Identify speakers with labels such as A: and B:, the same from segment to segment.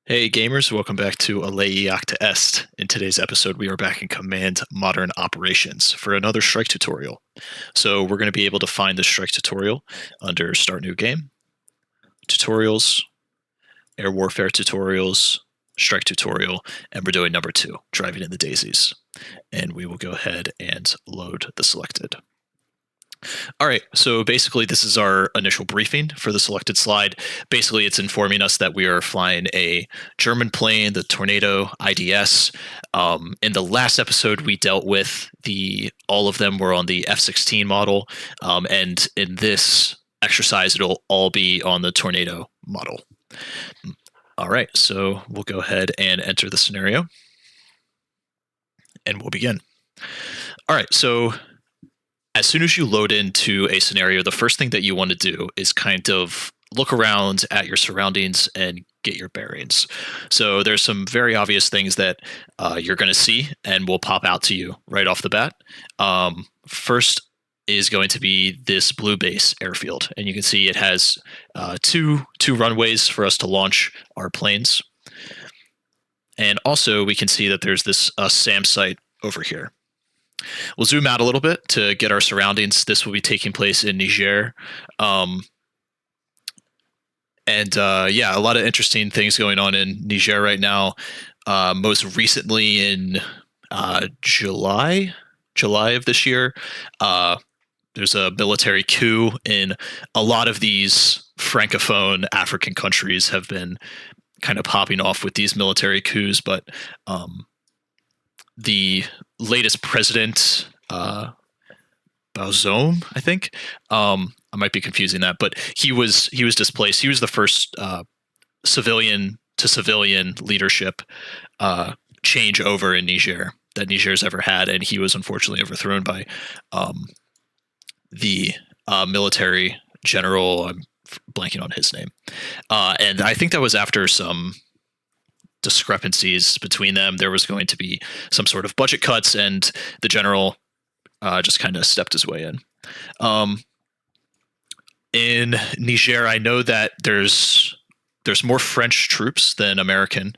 A: Hey gamers, welcome back to Alei Iacta Est. In today's episode, we are back in Command Modern Operations for another strike tutorial. So we're going to be able to find the strike tutorial under Start New Game, Tutorials, Air Warfare Tutorials, Strike Tutorial, and we're doing number 2, Driving in the Daisies. And we will go ahead and load the selected. All right, so basically this is our initial briefing for the selected slide. Basically, it's informing us that we are flying a German plane, the Tornado IDS. In the last episode, we dealt with all of them were on the F-16 model, and in this exercise, it'll all be on the Tornado model. All right, so we'll go ahead and enter the scenario, and we'll begin. All right, so as soon as you load into a scenario, the first thing that you want to do is kind of look around at your surroundings and get your bearings. So there's some very obvious things that you're going to see and will pop out to you right off the bat. First is going to be this blue base airfield, and you can see it has two runways for us to launch our planes. And also we can see that there's this SAM site over here. We'll zoom out a little bit to get our surroundings. This will be taking place in Niger. Yeah, a lot of interesting things going on in Niger right now. Most recently in July of this year, there's a military coup in a lot of these Francophone African countries have been kind of popping off with these military coups, but the latest president, Bazoum, I think. I might be confusing that, but he was displaced. He was the first civilian to civilian leadership change over in Niger that Niger's ever had, and he was unfortunately overthrown by the military general. I'm blanking on his name, and I think that was after some discrepancies between them. There was going to be some sort of budget cuts, and the general just kind of stepped his way in. In Niger, I know that there's more French troops than American.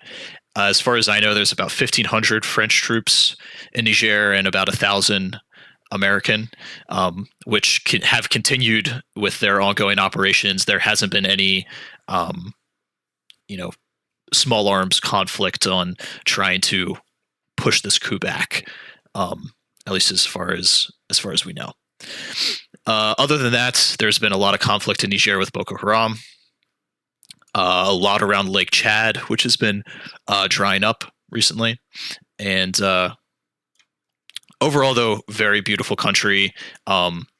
A: As far as I know, there's about 1,500 French troops in Niger and about 1,000 American, which have continued with their ongoing operations. There hasn't been any, small arms conflict on trying to push this coup back, at least as far as we know. Other than that, there's been a lot of conflict in Niger with Boko Haram, a lot around Lake Chad, which has been drying up recently, and overall, though, very beautiful country.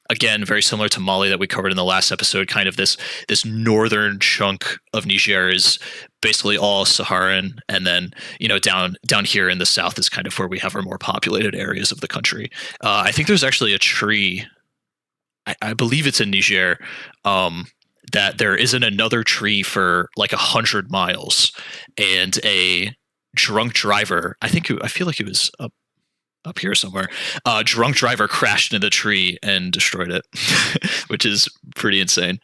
A: Again, very similar to Mali that we covered in the last episode. Kind of this northern chunk of Niger is basically all Saharan, and then down here in the south is kind of where we have our more populated areas of the country. I think there's actually a tree. I believe it's in Niger. That there isn't another tree for like 100 miles, and a drunk driver. I feel like it was up here somewhere. Drunk driver crashed into the tree and destroyed it, which is pretty insane.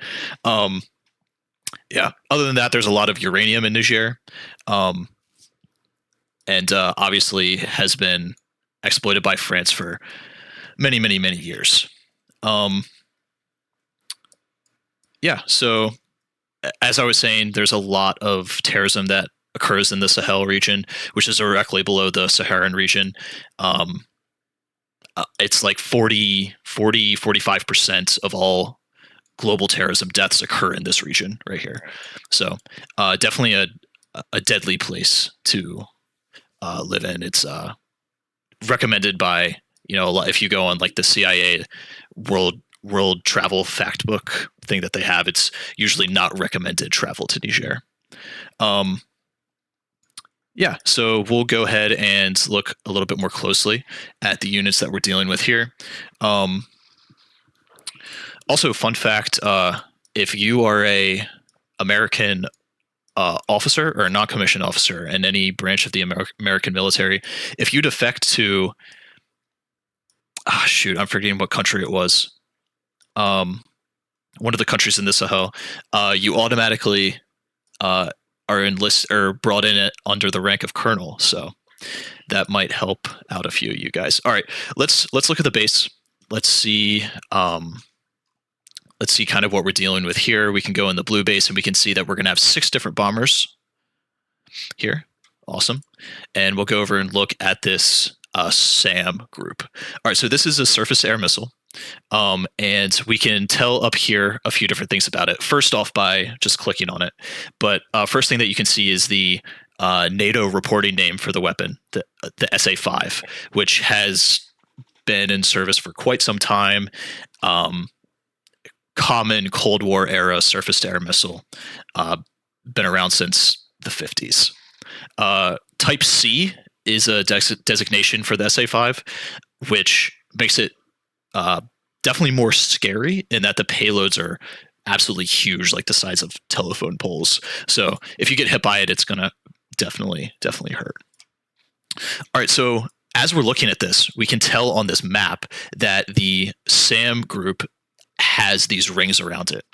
A: Yeah. Other than that, there's a lot of uranium in Niger, and obviously has been exploited by France for many, many, many years. Yeah. So, as I was saying, there's a lot of terrorism that occurs in the Sahel region, which is directly below the Saharan region. It's like 45% of all global terrorism deaths occur in this region right here. So definitely a deadly place to live in. It's recommended by, if you go on like the CIA world travel fact book thing that they have, it's usually not recommended travel to Niger. Yeah, so we'll go ahead and look a little bit more closely at the units that we're dealing with here. Also, fun fact, if you are a American officer or a non-commissioned officer in any branch of the American military, if you defect to, I'm forgetting what country it was, one of the countries in the Sahel, you automatically are brought in under the rank of colonel. So that might help out a few of you guys. All right, let's look at the base. Let's see. Let's see kind of what we're dealing with here. We can go in the blue base and we can see that we're going to have 6 different bombers here. Awesome. And we'll go over and look at this SAM group. All right, so this is a surface air missile. And we can tell up here a few different things about it. First off, by just clicking on it. But first thing that you can see is the NATO reporting name for the weapon, the SA-5, which has been in service for quite some time. Common Cold War era surface-to-air missile, been around since the 50s. Type C is a designation for the SA-5, which makes it definitely more scary in that the payloads are absolutely huge, like the size of telephone poles. So if you get hit by it, it's gonna definitely hurt. All right, so as we're looking at this, we can tell on this map that the SAM group has these rings around it.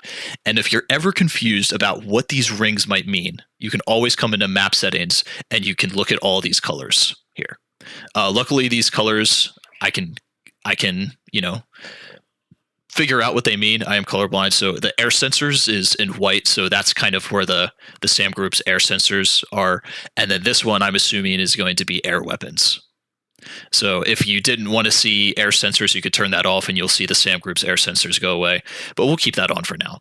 A: And if you're ever confused about what these rings might mean, you can always come into map settings and you can look at all these colors here. Luckily, these colors, I can figure out what they mean. I am colorblind. So the air sensors is in white. So that's kind of where the SAM group's air sensors are. And then this one, I'm assuming, is going to be air weapons. So if you didn't want to see air sensors, you could turn that off and you'll see the SAM group's air sensors go away. But we'll keep that on for now.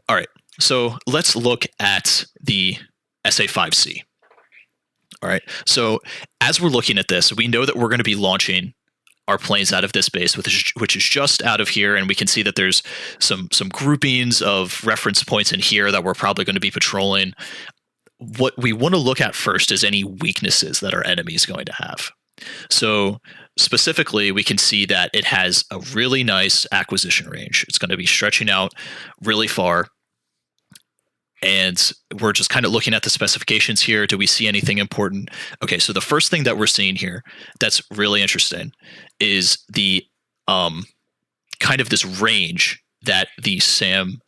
A: All right, so let's look at the SA-5C. All right, so as we're looking at this, we know that we're going to be launching our planes out of this base, which is just out of here, and we can see that there's some groupings of reference points in here that we're probably going to be patrolling. What we want to look at first is any weaknesses that our enemy is going to have. So specifically, we can see that it has a really nice acquisition range. It's going to be stretching out really far. And we're just kind of looking at the specifications here. Do we see anything important? Okay, so the first thing that we're seeing here that's really interesting is the kind of this range that the SAM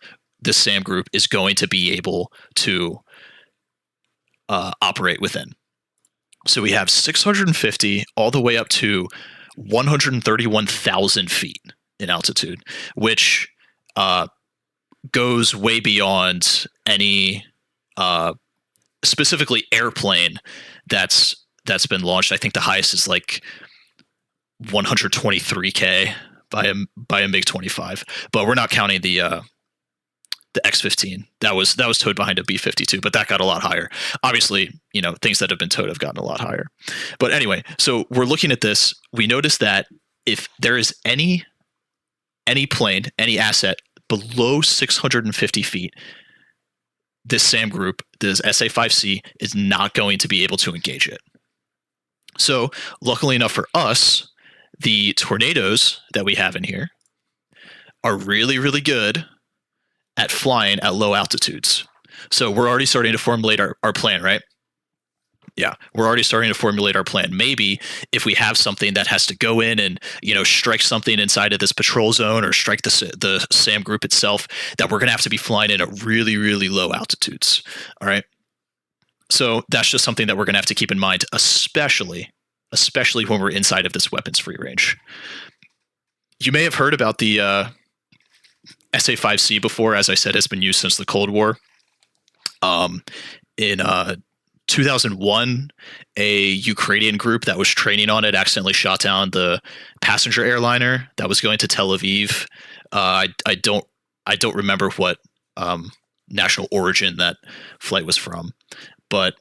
A: group is going to be able to operate within. So we have 650 all the way up to 131,000 feet in altitude, which goes way beyond any specifically airplane that's been launched. I think the highest is like 123K by a MiG-25, but we're not counting the X-15 that was towed behind a B-52, but that got a lot higher. Obviously, things that have been towed have gotten a lot higher. But anyway, so we're looking at this. We notice that if there is any plane, any asset below 650 feet, this SAM group, this SA-5C, is not going to be able to engage it. So luckily enough for us, the Tornadoes that we have in here are really, really good at flying at low altitudes. So we're already starting to formulate our plan, right? Yeah, we're already starting to formulate our plan. Maybe if we have something that has to go in and strike something inside of this patrol zone or strike the SAM group itself, that we're going to have to be flying in at really, really low altitudes. All right. So that's just something that we're going to have to keep in mind, especially when we're inside of this weapons free range. You may have heard about the SA-5C before. As I said, it's been used since the Cold War. In 2001, a Ukrainian group that was training on it accidentally shot down the passenger airliner that was going to Tel Aviv. I don't remember what national origin that flight was from, but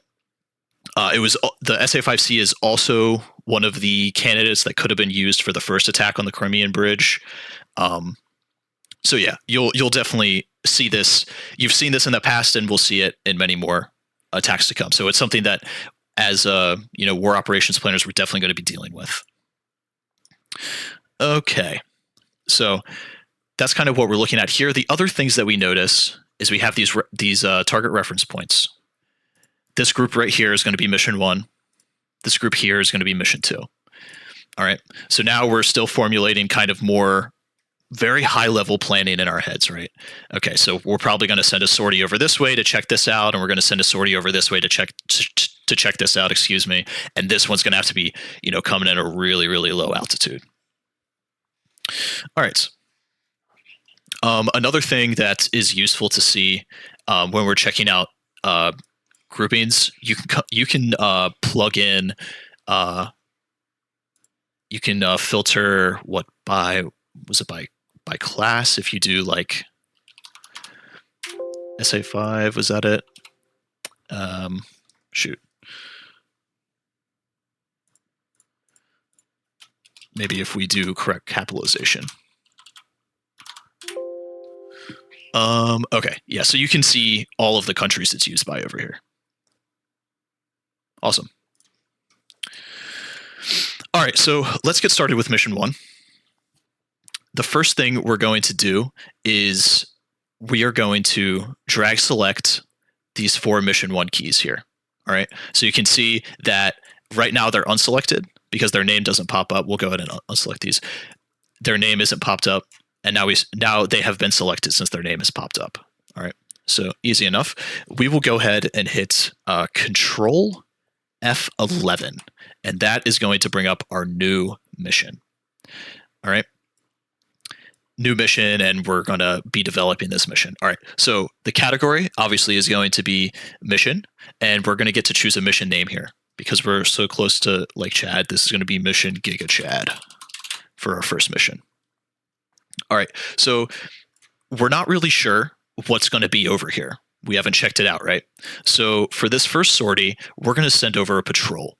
A: it was the SA-5C is also one of the candidates that could have been used for the first attack on the Crimean Bridge. So yeah, you'll definitely see this. You've seen this in the past, and we'll see it in many more attacks to come. So it's something that, as war operations planners, we're definitely going to be dealing with. Okay, so that's kind of what we're looking at here. The other things that we notice is we have these target reference points. This group right here is going to be mission 1. This group here is going to be mission 2. All right. So now we're still formulating kind of more very high level planning in our heads, right? Okay, so we're probably going to send a sortie over this way to check this out, and we're going to send a sortie over this way to check this out. Excuse me, and this one's going to have to be, coming in a really, really low altitude. All right. Another thing that is useful to see when we're checking out groupings, you can plug in. You can filter what by class. If you do like SA5, was that it? Shoot. Maybe if we do correct capitalization. Okay, yeah, so you can see all of the countries it's used by over here. Awesome. All right, so let's get started with mission 1. The first thing we're going to do is we are going to drag select these 4 mission 1 keys here. All right, so you can see that right now they're unselected because their name doesn't pop up. We'll go ahead and unselect these. Their name isn't popped up, and now they have been selected since their name has popped up. All right, so easy enough. We will go ahead and hit Control F11, and that is going to bring up our new mission. All right. New mission, and we're going to be developing this mission. All right, so the category obviously is going to be mission, and we're going to get to choose a mission name here because we're so close to Lake Chad. This is going to be Mission Giga Chad for our first mission. All right, so we're not really sure what's going to be over here. We haven't checked it out, right? So for this first sortie, we're going to send over a patrol,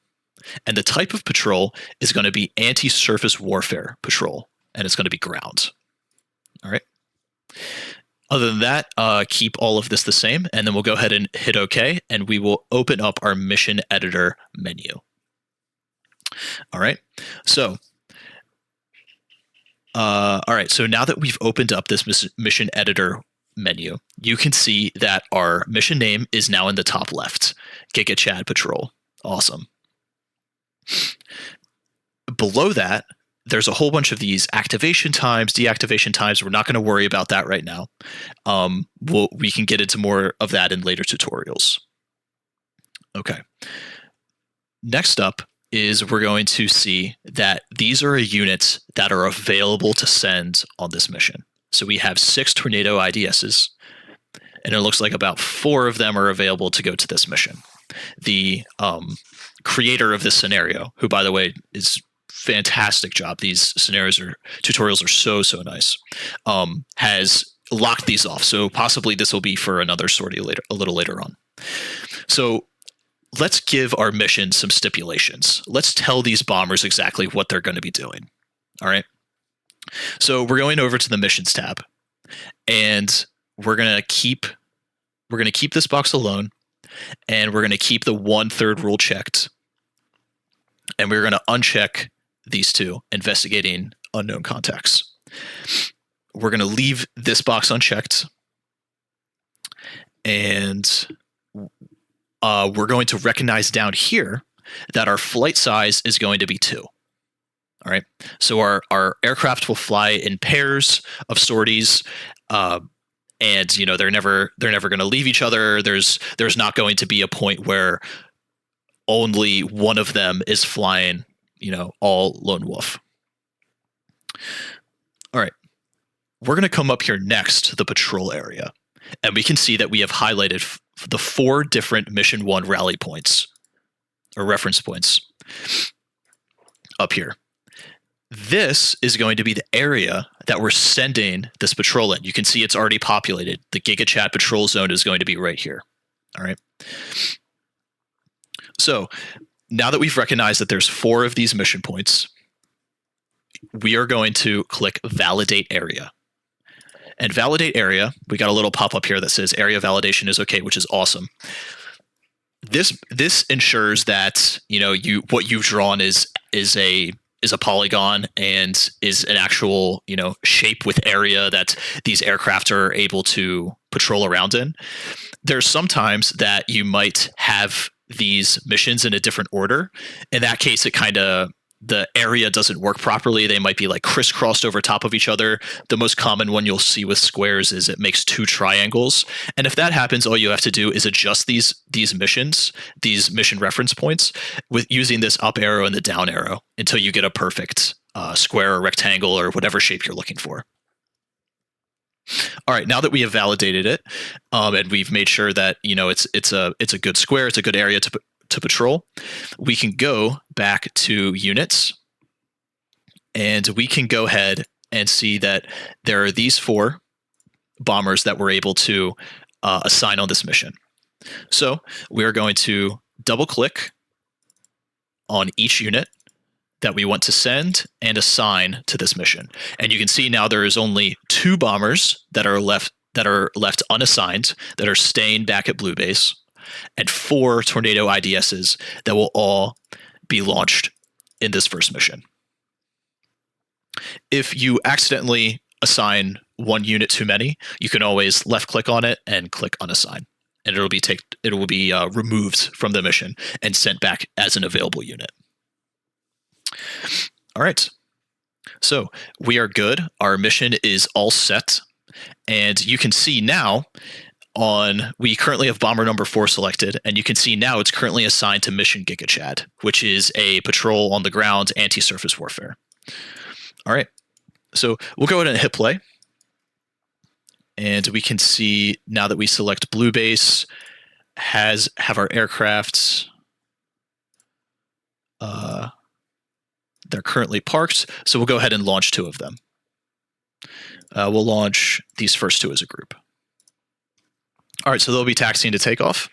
A: and the type of patrol is going to be anti-surface warfare patrol, and it's going to be ground. All right. Other than that, keep all of this the same, and then we'll go ahead and hit OK, and we will open up our mission editor menu. All right. So, all right. So now that we've opened up this mission editor menu, you can see that our mission name is now in the top left, Giga Chad Patrol. Awesome. Below that, there's a whole bunch of these activation times, deactivation times. We're not going to worry about that right now. We can get into more of that in later tutorials. Okay. Next up is we're going to see that these are units that are available to send on this mission. So we have 6 Tornado IDSs, and it looks like about 4 of them are available to go to this mission. The creator of this scenario, who by the way is fantastic job. These tutorials are so nice. Has locked these off, so possibly this will be for another sortie a little later on. So let's give our mission some stipulations. Let's tell these bombers exactly what they're going to be doing. All right. So we're going over to the missions tab, and we're going to keep this box alone, and we're going to keep the 1/3 rule checked, and we're going to uncheck these 2, investigating unknown contacts. We're going to leave this box unchecked, and we're going to recognize down here that our flight size is going to be 2. All right, so our aircraft will fly in pairs of sorties, and they're never going to leave each other. There's not going to be a point where only one of them is flying, all lone wolf. All right, we're going to come up here next to the patrol area, and we can see that we have highlighted the 4 different mission 1 rally points or reference points up here. This is going to be the area that we're sending this patrol in. You can see it's already populated. The Giga Chad patrol zone is going to be right here. All right. So now that we've recognized that there's 4 of these mission points, we are going to click Validate Area. And Validate Area, we got a little pop-up here that says Area Validation is okay, which is awesome. This ensures that what you've drawn is a polygon and is an actual shape with area that these aircraft are able to patrol around in. There's sometimes that you might have these missions in a different order. In that case, it kind of the area doesn't work properly. They might be like crisscrossed over top of each other. The most common one you'll see with squares is it makes two triangles. And if that happens, all you have to do is adjust these mission reference points with using this up arrow and the down arrow until you get a perfect square or rectangle or whatever shape you're looking for. All right, now that we have validated it, and we've made sure that it's a good square, it's a good area to patrol, we can go back to units, and we can go ahead and see that there are these 4 bombers that we're able to assign on this mission. So we're going to double click on each unit that we want to send and assign to this mission. And you can see now there is only 2 bombers that are left unassigned, that are staying back at Blue Base, and 4 Tornado IDSs that will all be launched in this first mission. If you accidentally assign one unit too many, you can always left click on it and click unassign, and it will be removed from the mission and sent back as an available unit. All right, so we are good. Our mission is all set, and you can see now we currently have bomber number 4 selected, and you can see now it's currently assigned to mission Giga Chad, which is a patrol on the ground anti-surface warfare. All right, so we'll go ahead and hit play, and we can see now that we select Blue Base have our aircrafts. They're currently parked, so we'll go ahead and launch 2 of them. We'll launch these first 2 as a group. All right, so they'll be taxiing to takeoff,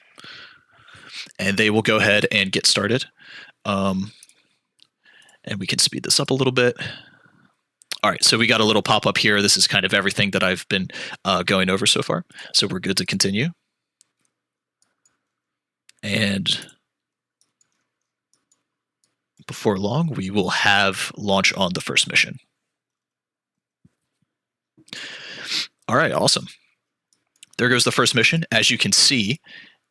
A: and they will go ahead and get started. And we can speed this up a little bit. All right, so we got a little pop-up here. This is kind of everything that I've been going over so far. So we're good to continue. And before long, we will have launch on the first mission. All right, awesome. There goes the first mission. As you can see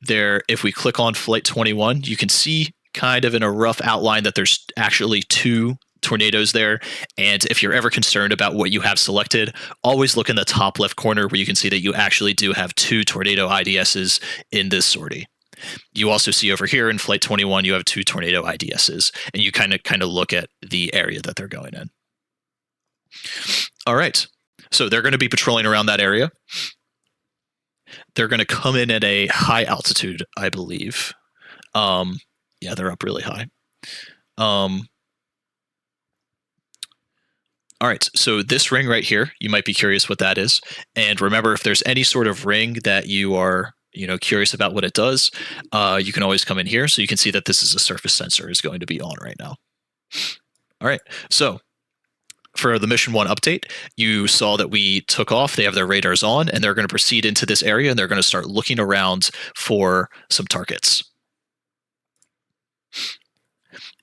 A: there, if we click on Flight 21, you can see kind of in a rough outline that there's actually 2 tornadoes there. And if you're ever concerned about what you have selected, always look in the top left corner where you can see that you actually do have 2 Tornado IDSs in this sortie. You also see over here in Flight 21, you have 2 Tornado IDSs, and you kind of look at the area that they're going in. All right, so they're going to be patrolling around that area. They're going to come in at a high altitude, I believe. Yeah, they're up really high. All right, so this ring right here, you might be curious what that is. And remember, if there's any sort of ring that you are curious about what it does, you can always come in here. So you can see that this is a surface sensor is going to be on right now. All right, so for the Mission 1 update, you saw that we took off. They have their radars on, and they're going to proceed into this area, and they're going to start looking around for some targets.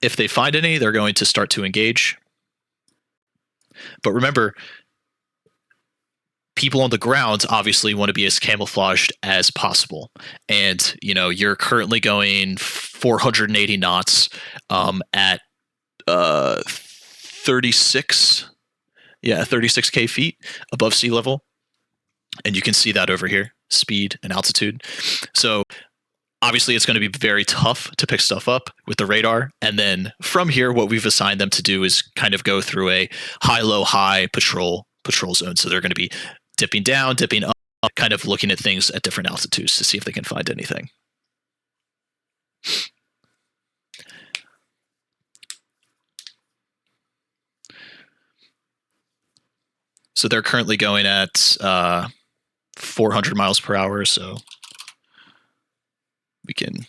A: If they find any, they're going to start to engage. But remember, people on the ground obviously want to be as camouflaged as possible. And, you're currently going 480 knots at 36K feet above sea level. And you can see that over here, speed and altitude. So obviously it's going to be very tough to pick stuff up with the radar. And then from here, what we've assigned them to do is kind of go through a high-low-high patrol zone. So they're going to be dipping down, dipping up, kind of looking at things at different altitudes to see if they can find anything. So they're currently going at 400 miles per hour, so we can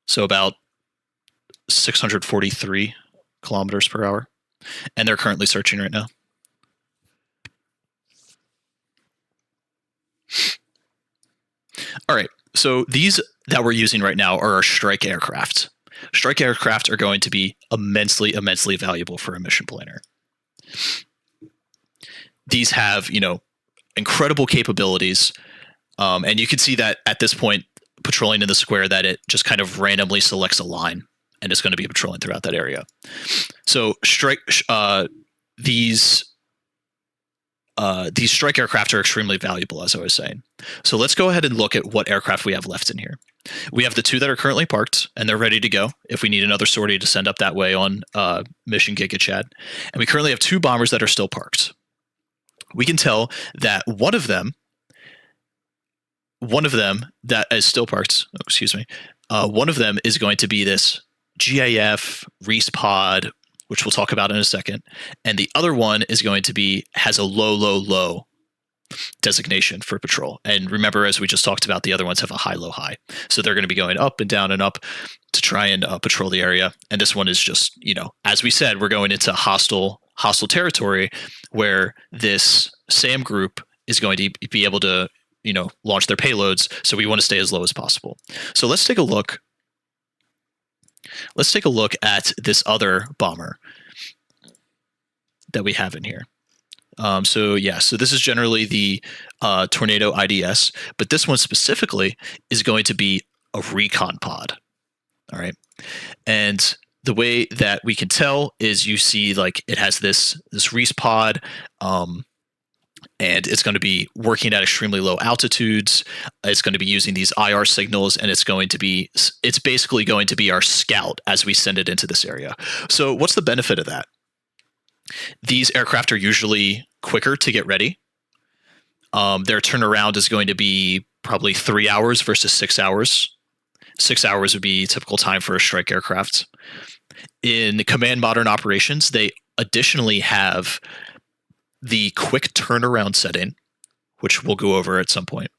A: so about 643 kilometers per hour, and they're currently searching right now. All right, so these that we're using right now are our strike aircraft. Strike aircraft are going to be immensely valuable for a mission planner. These have, incredible capabilities, and you can see that at this point, patrolling in the square that it just kind of randomly selects a line and it's going to be patrolling throughout that area. So these strike aircraft are extremely valuable, as I was saying. So let's go ahead and look at what aircraft we have left in here. We have the 2 that are currently parked, and they're ready to go if we need another sortie to send up that way on Mission Giga Chad. And we currently have 2 bombers that are still parked. We can tell that one of them that is still parked, one of them is going to be this GAF Reese pod, which we'll talk about in a second. And the other one is going to be, has a low designation for patrol. And remember, as we just talked about, the other ones have a high, low, high. So they're going to be going up and down and up to try and patrol the area. And this one is just, as we said, we're going into hostile territory where this SAM group is going to be able to, launch their payloads. So we want to stay as low as possible. So let's take a look. Let's take a look at this other bomber that we have in here. So this is generally the Tornado IDS, but this one specifically is going to be a recon pod. All right. And the way that we can tell is you see like it has this Reese pod, and it's going to be working at extremely low altitudes. It's going to be using these IR signals, and it's basically going to be our scout as we send it into this area. So what's the benefit of that? These aircraft are usually quicker to get ready. Their turnaround is going to be probably 3 hours versus 6 hours. 6 hours would be typical time for a strike aircraft. In Command Modern Operations, they additionally have the quick turnaround setting, which we'll go over at some point,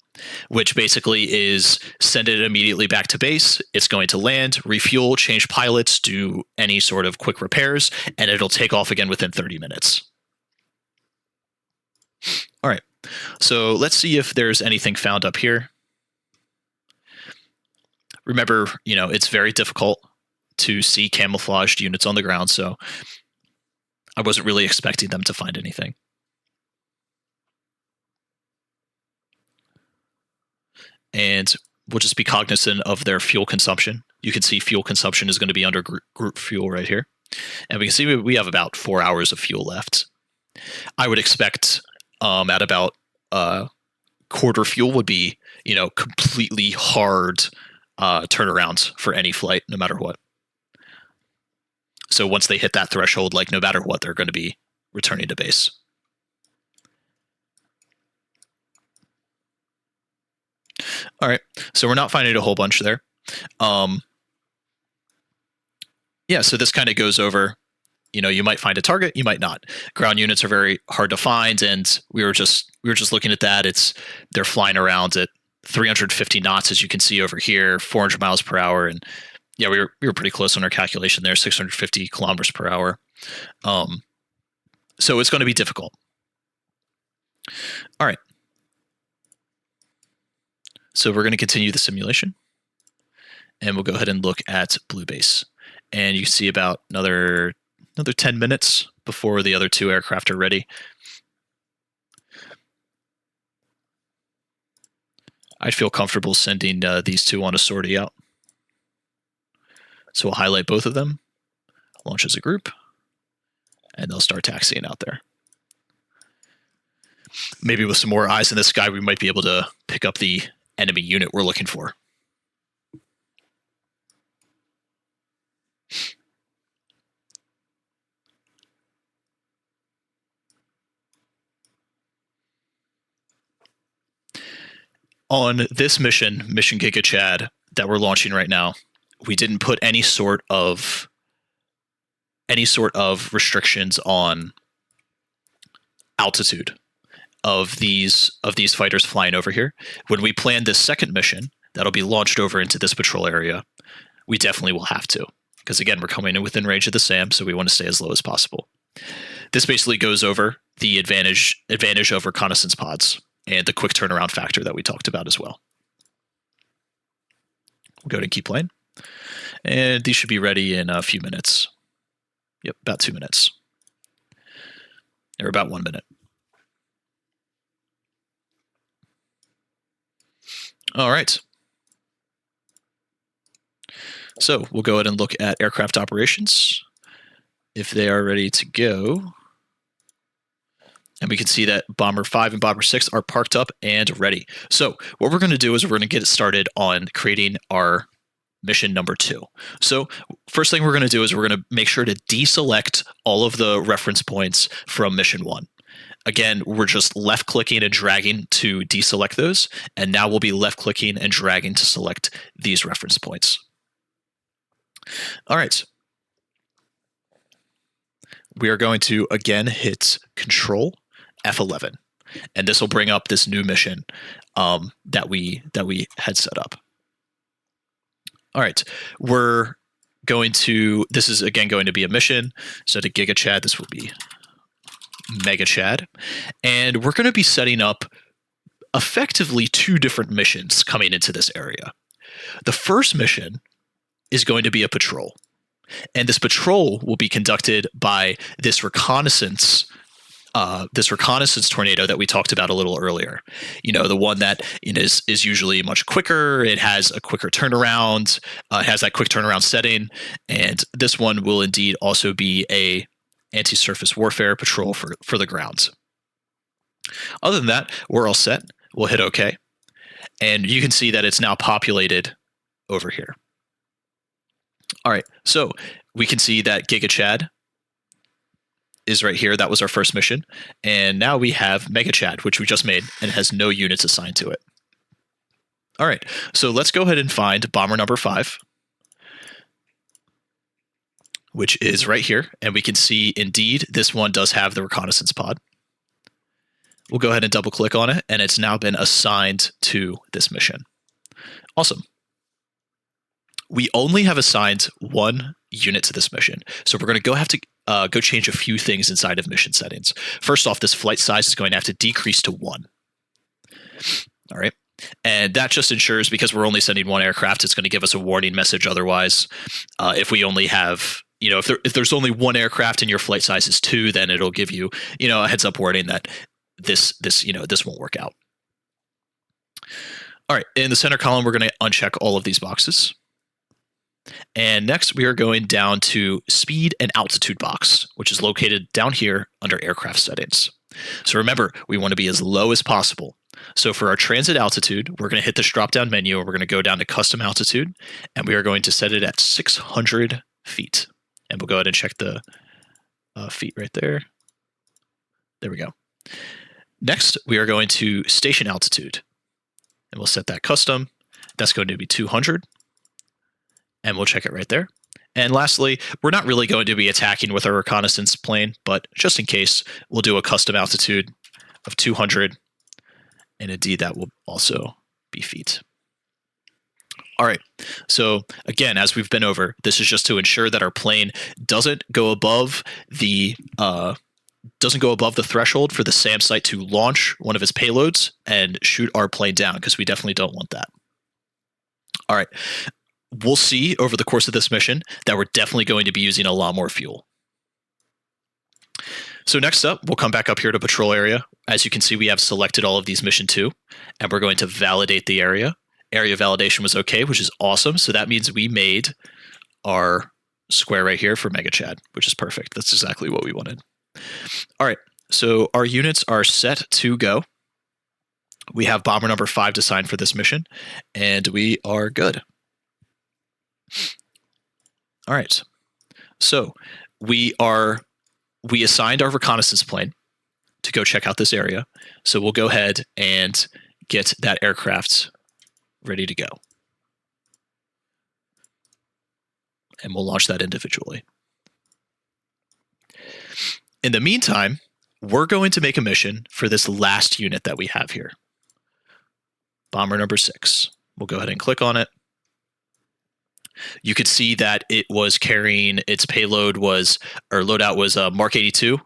A: which basically is send it immediately back to base. It's going to land, refuel, change pilots, do any sort of quick repairs, and it'll take off again within 30 minutes. All right, so let's see if there's anything found up here. Remember, it's very difficult to see camouflaged units on the ground, so I wasn't really expecting them to find anything. And we'll just be cognizant of their fuel consumption. You can see fuel consumption is going to be under group fuel right here. And we can see we have about 4 hours of fuel left. I would expect at about quarter fuel would be, completely hard turnarounds for any flight, no matter what. So once they hit that threshold, like no matter what, they're going to be returning to base. All right, so we're not finding a whole bunch there. So this kind of goes over, you might find a target, you might not. Ground units are very hard to find, and we were just looking at that. They're flying around at 350 knots, as you can see over here, 400 miles per hour, and we were pretty close on our calculation there, 650 kilometers per hour. So it's going to be difficult. All right. So we're going to continue the simulation, and we'll go ahead and look at Blue Base. And you see about another 10 minutes before the other 2 aircraft are ready. I'd feel comfortable sending these 2 on a sortie out. So we'll highlight both of them, launch as a group, and they'll start taxiing out there. Maybe with some more eyes in the sky, we might be able to pick up the enemy unit we're looking for. On this Mission Giga Chad that we're launching right now, we didn't put any sort of restrictions on altitude of these fighters flying over here. When we plan this second mission that'll be launched over into this patrol area, we definitely will have to, because again, we're coming in within range of the SAM, so we want to stay as low as possible. This basically goes over the advantage of reconnaissance pods and the quick turnaround factor that we talked about as well. We'll go to keep playing, and these should be ready in a few minutes. Yep, about 2 minutes. Or about 1 minute. All right. So we'll go ahead and look at aircraft operations if they are ready to go. And we can see that Bomber 5 and Bomber 6 are parked up and ready. So what we're going to do is we're going to get started on creating our mission number 2. So first thing we're going to do is we're going to make sure to deselect all of the reference points from mission 1. Again, we're just left clicking and dragging to deselect those. And now we'll be left clicking and dragging to select these reference points. All right. We are going to again hit Control F11, and this will bring up this new mission that we had set up. All right, we're going to. This is again going to be a mission. So to Giga Chad, this will be Mega Chad, and we're going to be setting up effectively 2 different missions coming into this area. The first mission is going to be a patrol, and this patrol will be conducted by this reconnaissance tornado that we talked about a little earlier. You know, the one that is usually much quicker. It has a quicker turnaround. It has that quick turnaround setting, and this one will indeed also be a anti-surface warfare patrol for the ground. Other than that, we're all set. We'll hit OK, and you can see that it's now populated over here. All right, so we can see that Giga Chad is right here. That was our first mission. And now we have Mega Chad, which we just made, and it has no units assigned to it. All right, so let's go ahead and find bomber number 5, which is right here. And we can see, indeed, this one does have the reconnaissance pod. We'll go ahead and double click on it, and it's now been assigned to this mission. Awesome. We only have assigned 1 unit to this mission. So we're going to have to go change a few things inside of mission settings. First off, this flight size is going to have to decrease to 1. All right. And that just ensures, because we're only sending 1 aircraft, it's going to give us a warning message otherwise. If we only have, if there's only 1 aircraft and your flight size is 2, then it'll give you, a heads up warning that this won't work out. All right. In the center column, we're going to uncheck all of these boxes. And next, we are going down to speed and altitude box, which is located down here under aircraft settings. So remember, we want to be as low as possible. So for our transit altitude, we're going to hit this drop-down menu, and we're going to go down to custom altitude, and we are going to set it at 600 feet. And we'll go ahead and check the feet right there. There we go. Next, we are going to station altitude, and we'll set that custom. That's going to be 200. And we'll check it right there. And lastly, we're not really going to be attacking with our reconnaissance plane, but just in case, we'll do a custom altitude of 200. And indeed, that will also be feet. All right. So again, as we've been over, this is just to ensure that our plane doesn't go above the threshold for the SAM site to launch one of its payloads and shoot our plane down, because we definitely don't want that. All right. We'll see over the course of this mission that we're definitely going to be using a lot more fuel. So next up, we'll come back up here to patrol area. As you can see, we have selected all of these mission 2, and we're going to validate the area. Area validation was okay, which is awesome. So that means we made our square right here for Mega Chad, which is perfect. That's exactly what we wanted. All right, so our units are set to go. We have bomber number 5 assigned for this mission, and we are good. All right, so we assigned our reconnaissance plane to go check out this area. So we'll go ahead and get that aircraft ready to go. And we'll launch that individually. In the meantime, we're going to make a mission for this last unit that we have here. Bomber number 6. We'll go ahead and click on it. You could see that it was carrying its payload loadout was Mark 82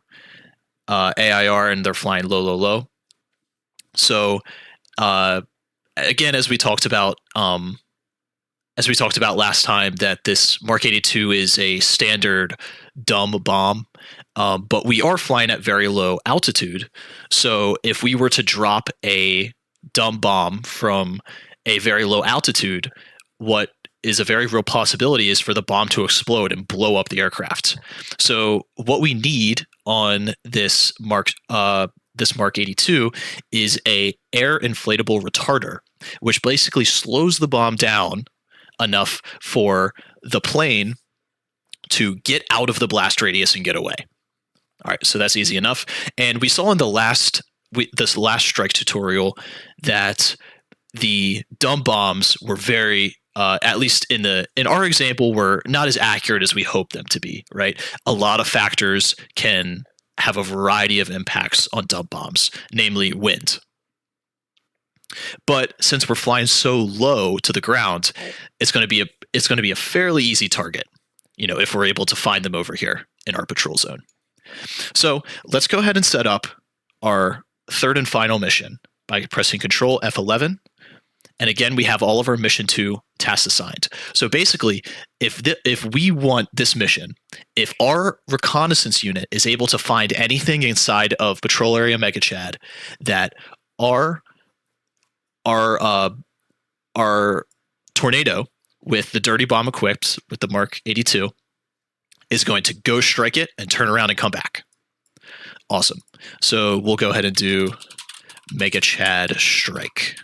A: AIR, and they're flying low, low, low. So again, as we talked about last time, that this Mark 82 is a standard dumb bomb, but we are flying at very low altitude. So if we were to drop a dumb bomb from a very low altitude, what is a very real possibility is for the bomb to explode and blow up the aircraft. So what we need on this Mark 82 is a air inflatable retarder, which basically slows the bomb down enough for the plane to get out of the blast radius and get away. All right, so that's easy enough. And we saw in this last strike tutorial that the dumb bombs were very, at least in our example, were not as accurate as we hoped them to be. Right, a lot of factors can have a variety of impacts on dumb bombs, namely wind. But since we're flying so low to the ground, it's going to be a fairly easy target, if we're able to find them over here in our patrol zone. So let's go ahead and set up our third and final mission by pressing Control F11. And again, we have all of our Mission 2 tasks assigned. So basically, if we want this mission, if our reconnaissance unit is able to find anything inside of Patrol Area Mega Chad that our tornado with the dirty bomb equipped with the Mark 82 is going to go strike it and turn around and come back. Awesome. So we'll go ahead and do Mega Chad strike.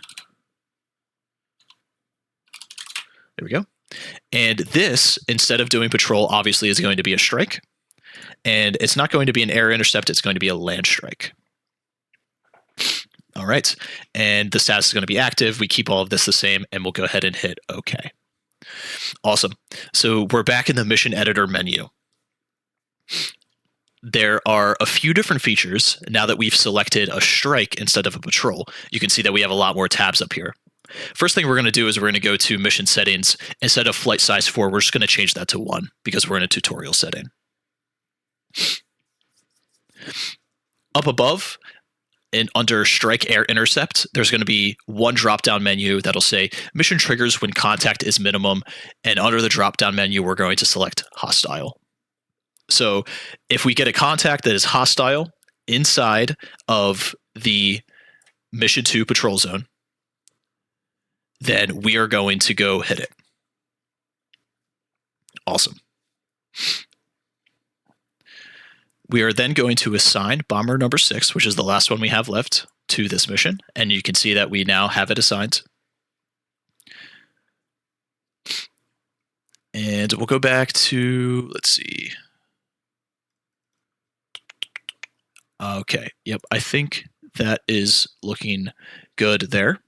A: There we go. And this, instead of doing patrol, obviously is going to be a strike. And it's not going to be an air intercept, it's going to be a land strike. All right. And the status is going to be active. We keep all of this the same, and we'll go ahead and hit OK. Awesome. So we're back in the mission editor menu. There are a few different features now that we've selected a strike instead of a patrol. You can see that we have a lot more tabs up here. First thing we're going to do is we're going to go to mission settings. Instead of flight size 4, we're just going to change that to 1 because we're in a tutorial setting. Up above, and under Strike Air Intercept, there's going to be one drop-down menu that'll say Mission triggers when contact is minimum, and under the drop-down menu, we're going to select Hostile. So if we get a contact that is hostile inside of the Mission 2 patrol zone, then we are going to go hit it. Awesome. We are then going to assign bomber number 6, which is the last one we have left, to this mission. And you can see that we now have it assigned. And we'll go back to, let's see. Okay, yep, I think that is looking good there.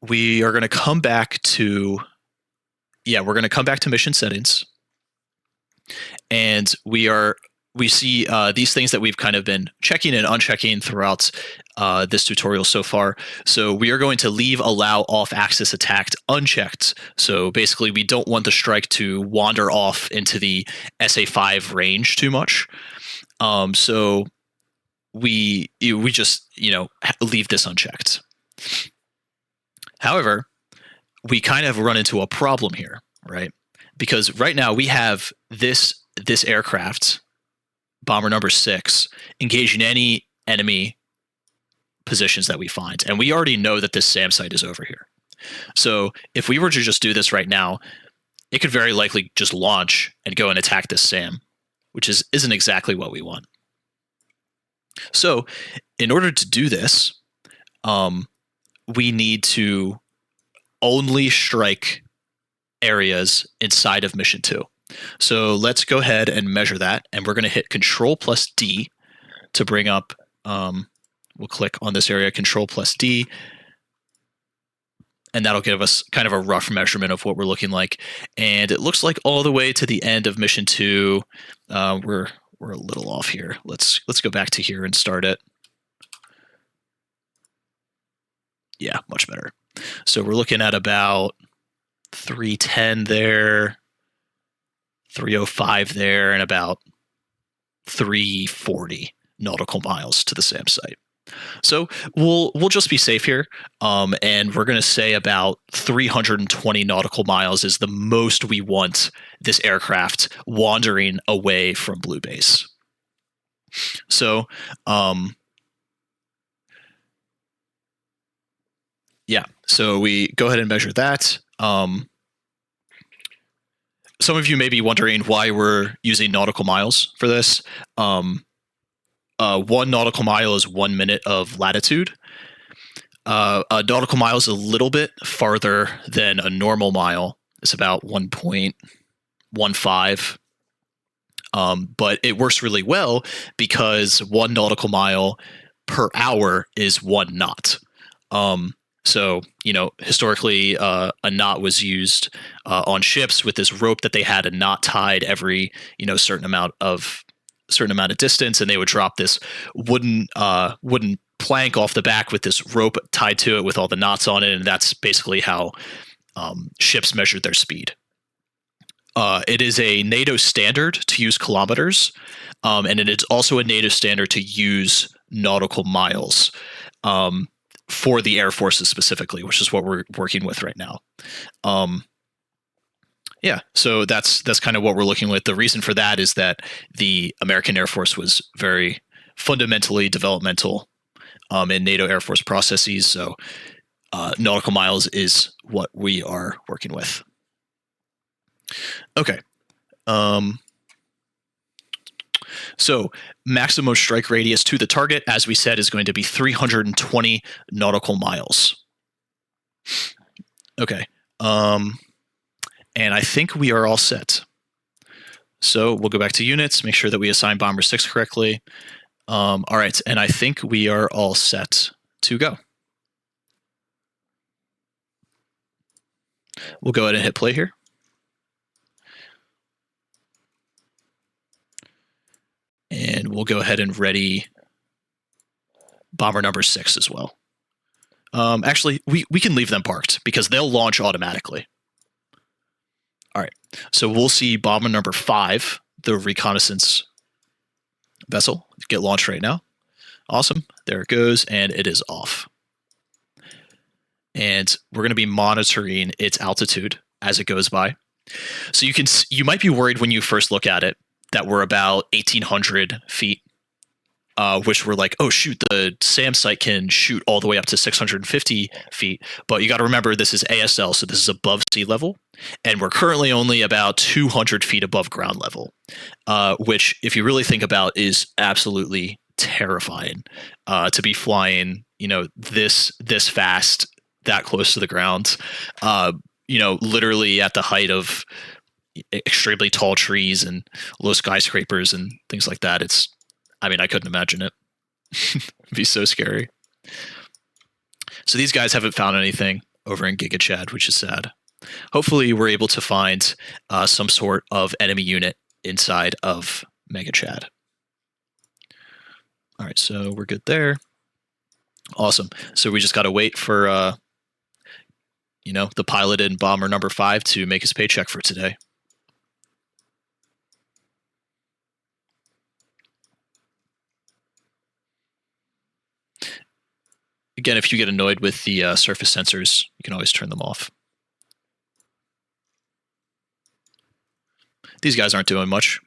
A: We are going to come back to, we're going to come back to mission settings. And we see these things that we've kind of been checking and unchecking throughout this tutorial so far. So we are going to leave allow off-axis attack unchecked. So basically, we don't want the strike to wander off into the SA5 range too much. So we just leave this unchecked. However, we kind of run into a problem here, right? Because right now we have this aircraft, bomber number 6, engaging any enemy positions that we find. And we already know that this SAM site is over here. So if we were to just do this right now, it could very likely just launch and go and attack this SAM, which isn't exactly what we want. So in order to do this, we need to only strike areas inside of mission 2. So let's go ahead and measure that, and we're going to hit Control plus D to bring up, we'll click on this area, Control plus D, and that'll give us kind of a rough measurement of what we're looking like. And it looks like all the way to the end of mission 2, we're a little off here. Let's go back to here and start it. Yeah, much better. So we're looking at about 310 there, 305 there, and about 340 nautical miles to the SAM site. So we'll just be safe here, and we're going to say about 320 nautical miles is the most we want this aircraft wandering away from Blue Base. So Yeah. So we go ahead and measure that. Some of you may be wondering why we're using nautical miles for this. 1 nautical mile is 1 minute of latitude. A nautical mile is a little bit farther than a normal mile. It's about 1.15. But it works really well because 1 nautical mile per hour is 1 knot. So, historically, a knot was used on ships with this rope that they had a knot tied every, certain amount of distance, and they would drop this wooden plank off the back with this rope tied to it with all the knots on it, and that's basically how ships measured their speed. It is a NATO standard to use kilometers, and it is also a NATO standard to use nautical miles. For the Air Forces specifically, which is what we're working with right now. Yeah, so that's kind of what we're looking with. The reason for that is that the American Air Force was very fundamentally developmental in NATO Air Force processes. So nautical miles is what we are working with. Okay. So maximum strike radius to the target, as we said, is going to be 320 nautical miles. Okay. And I think we are all set. So we'll go back to units, make sure that we assign Bomber 6 correctly. All right, and I think we are all set to go. We'll go ahead and hit play here. And we'll go ahead and ready Bomber number 6 as well. Actually, we can leave them parked because they'll launch automatically. All right, so we'll see Bomber number 5, the reconnaissance vessel, get launched right now. Awesome, there it goes, and it is off. And we're going to be monitoring its altitude as it goes by. So you might be worried when you first look at it that we're about 1,800 feet, which we're like, oh shoot, the SAM site can shoot all the way up to 650 feet. But you got to remember, this is ASL, so this is above sea level, and we're currently only about 200 feet above ground level, which, if you really think about, is absolutely terrifying to be flying, this fast, that close to the ground, literally at the height of extremely tall trees and low skyscrapers and things like that. I couldn't imagine it. It'd be so scary. So these guys haven't found anything over in Giga Chad, which is sad. Hopefully we're able to find some sort of enemy unit inside of Mega Chad. All right, so we're good there. Awesome. So we just got to wait for the pilot in Bomber number 5 to make his paycheck for today. Again, if you get annoyed with the surface sensors, you can always turn them off. These guys aren't doing much.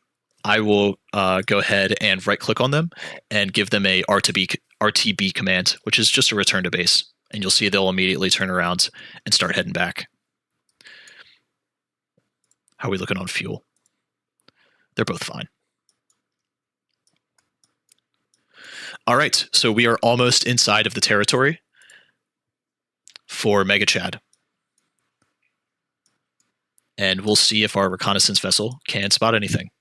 A: I will go ahead and right-click on them and give them a RTB command, which is just a return to base. And you'll see they'll immediately turn around and start heading back. How are we looking on fuel? They're both fine. All right, so we are almost inside of the territory for Mega Chad. And we'll see if our reconnaissance vessel can spot anything.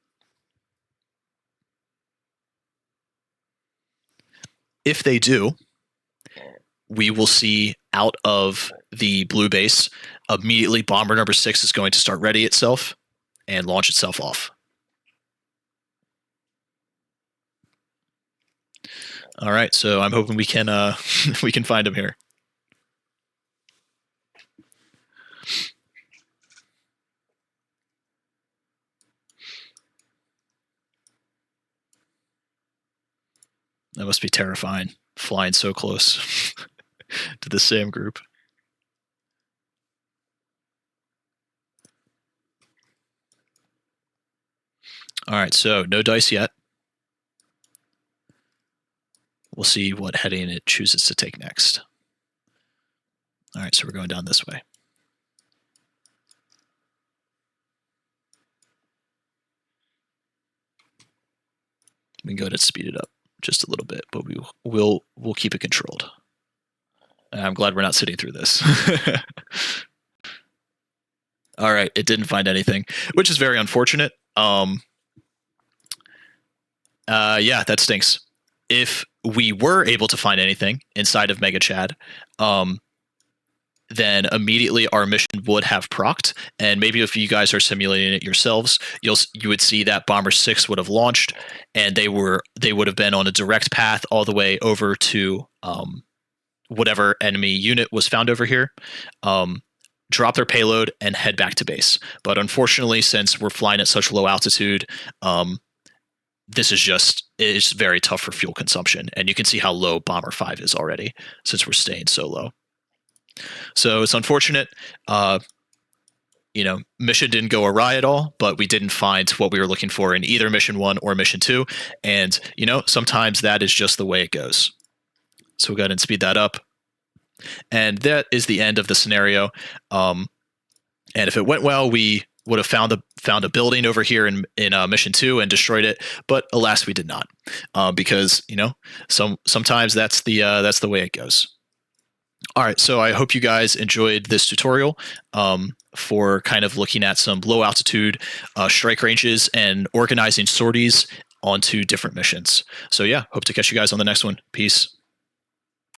A: If they do, we will see out of the blue base, immediately Bomber number 6 is going to start ready itself and launch itself off. All right, so I'm hoping we can we can find him here. That must be terrifying, flying so close to the SAM group. All right, so no dice yet. We'll see what heading it chooses to take next. All right, so we're going down this way. We can go ahead and speed it up just a little bit, but we'll keep it controlled. And I'm glad we're not sitting through this. All right, it didn't find anything, which is very unfortunate. Yeah, that stinks. If we were able to find anything inside of Mega Chad, then immediately our mission would have procced, and maybe if you guys are simulating it yourselves, you would see that Bomber 6 would have launched, and they would have been on a direct path all the way over to whatever enemy unit was found over here, drop their payload and head back to base. But unfortunately, since we're flying at such low altitude, this is it's very tough for fuel consumption, and you can see how low Bomber 5 is already since we're staying so low. So it's unfortunate. Mission didn't go awry at all, but we didn't find what we were looking for in either mission 1 or mission 2. And, sometimes that is just the way it goes. So we'll go ahead and speed that up. And that is the end of the scenario. And if it went well, we would have found a building over here in mission 2 and destroyed it. But alas, we did not, because sometimes that's the way it goes. All right, so I hope you guys enjoyed this tutorial for kind of looking at some low altitude strike ranges and organizing sorties onto different missions. So yeah, hope to catch you guys on the next one. Peace.